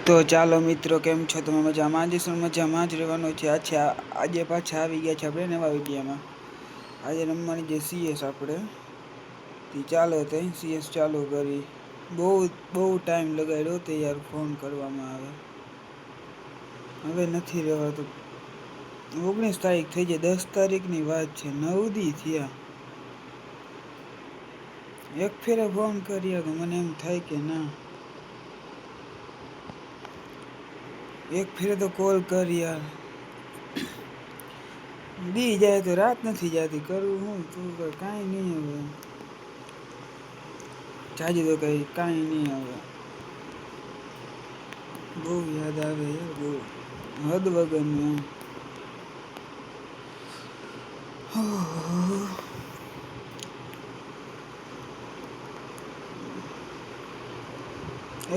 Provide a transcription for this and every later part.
તો ચાલો મિત્રો, કેમ છો તમે? મજામાં જઈશું, મજામાં જ રહેવાનું છે. અચ્છા, આજે પાછા આવી ગયા છે આપણે નવા વિડીયોમાં. આજે રમવાની જે સીએસ આપણે ચાલો તો સીએસ ચાલુ કરી. બહુ બહુ ટાઈમ લગાડ્યો તો યાર ફોન કરવામાં આવે. હવે નથી રહેવાતું. 19 તારીખ થઈ જાય, 10 તારીખની વાત છે. 9 દી થયા. એક ફેરે ફોન કરીએ તો મને એમ થાય કે ના, એક ફેરે તો કોલ કર યાર. દી જાય તો રાત નથી જતી. કરવું હું તું કાંઈ નહીં હવે. જાજુ તો કાંઈ નહીં હવે. બહુ યાદ આવે યાર, બહુ હદ વગરનું એમ.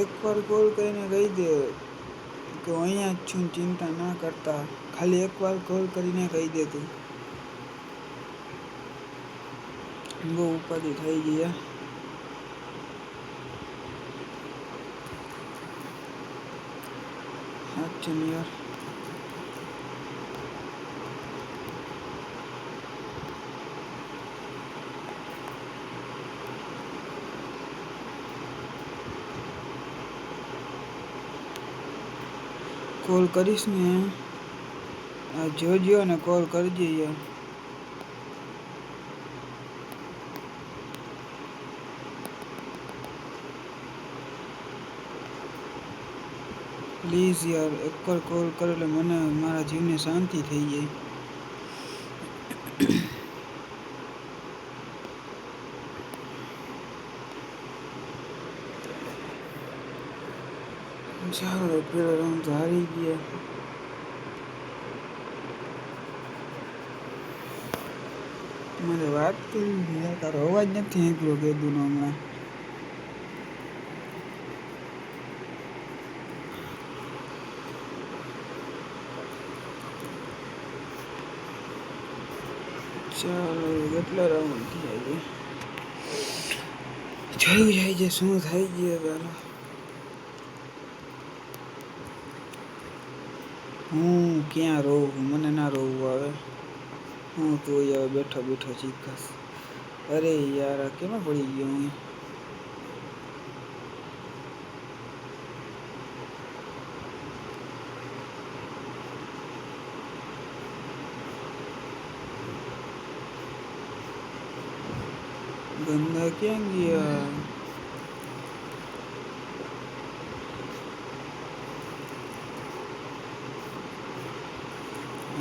એકવાર કોલ કરીને કહી દે કે હું અહીંયા જ છું, ચિંતા ના કરતા. ખાલી એકવાર કોલ કરીને કહી દે તું. બહુ ઉપાધિ થઈ ગઈ. અચ્છા યાર, કોલ કરીશ ને જોજો ને કોલ કરજે યાર. પ્લીઝ યાર, એકવાર કોલ કરે એટલે મને મારા જીવને શાંતિ થઈ જાય. ચાલો, પેલો રાઉન્ડ તો હારી ગયા. મને વાત કરી, તારો અવાજ નથી નીકળ્યો કેદુનો હમણાં. ચાલો, કેટલા રાઉન્ડ થયા છે જોયું જાય છે શું થઈ ગયું પેલો. હું ક્યાં રહું? મને ના રહું આવે. હું તો હવે બેઠો બેઠો ચીખાશ. અરે યાર, આ કેમાં પડી ગયો હું? બંદા ક્યાં ગયા?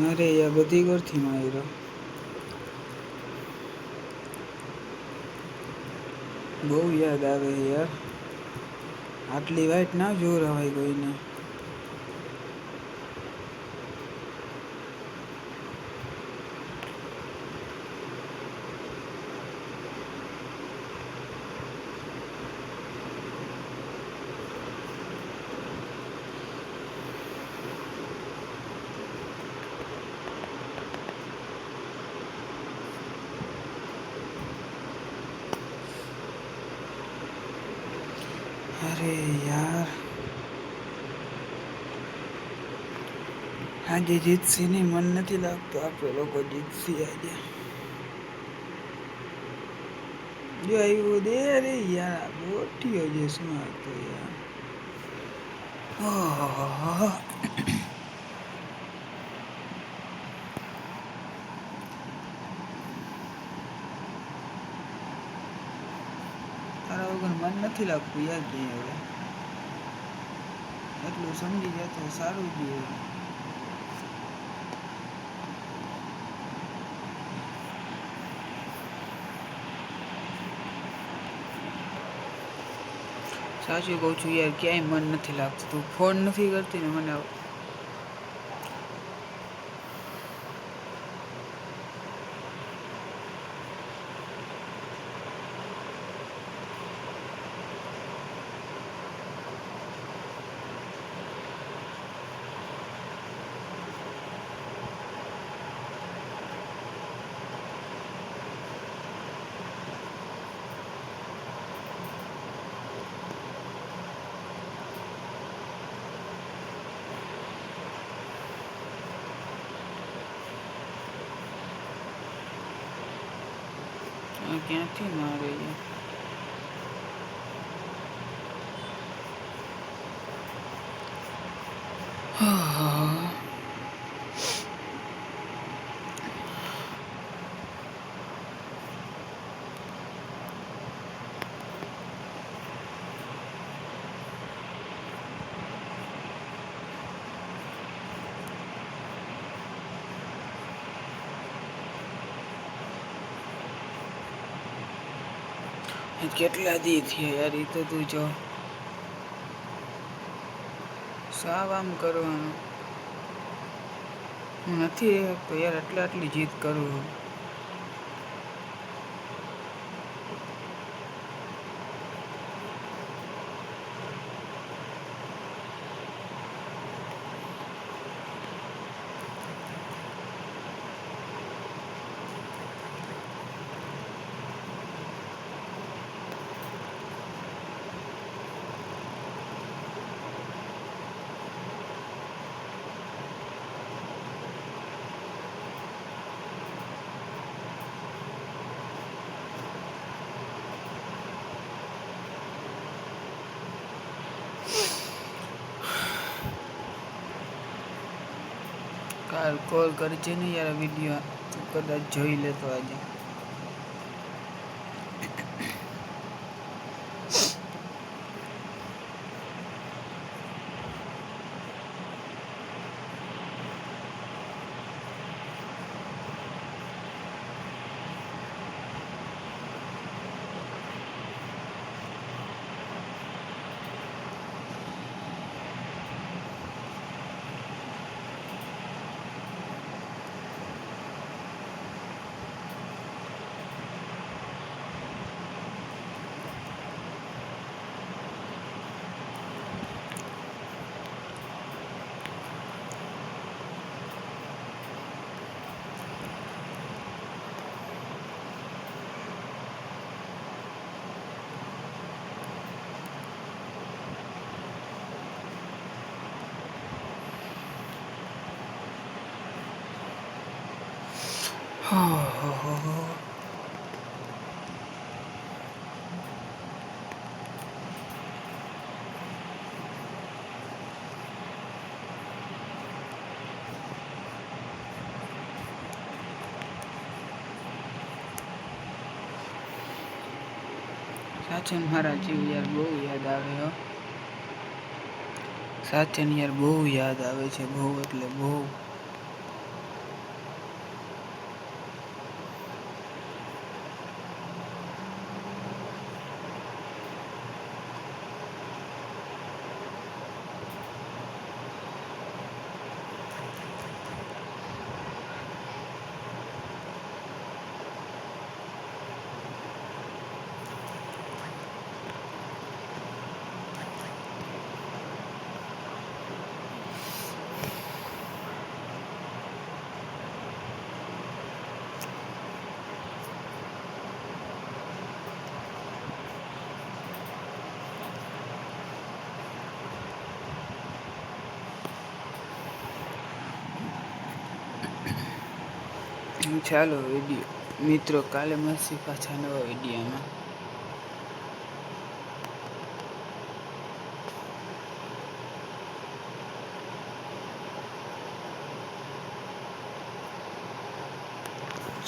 અરે યાર, બધી ઘરથી માર્યો. બહુ યાદ આવે યાર. આટલી વાઈટ ના જોરાવાય કોઈને. અરે યાર, આજે જીતશે નહીં, મન નથી લાગતું આપણે લોકો જીતશે આજે. જો આવ્યું દે. અરે યાર, ગોઠ્યો છે શું હતો યાર. ઓહ, તારા વગર મન નથી લાગતું યાર ક્યાંય હવે. એટલું સમજી જાય તો સારું જ. સાચું કહું છું યાર, ક્યાંય મન નથી લાગતું. તું ફોન નથી કરતી ને મને. ક્યાંથી મારે કેટલા દી થયા યાર, એ તો તું જો સાવ આમ કરવાનું હું નથી તો યાર, આટલી જીત કરું. કાલ કોલ કરજે ને યાર, વિડીયો કદાચ જોઈ લેતો આજે. સાચન મારા જીવ યાર બહુ યાદ આવે હો. સાચન યાર બહુ યાદ આવે છે, બહુ એટલે બહુ. ચાલો વિડીયો મિત્રો, કાલે મળશે પાછા નવા વિડીયોમાં.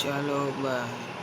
ચાલો બાય.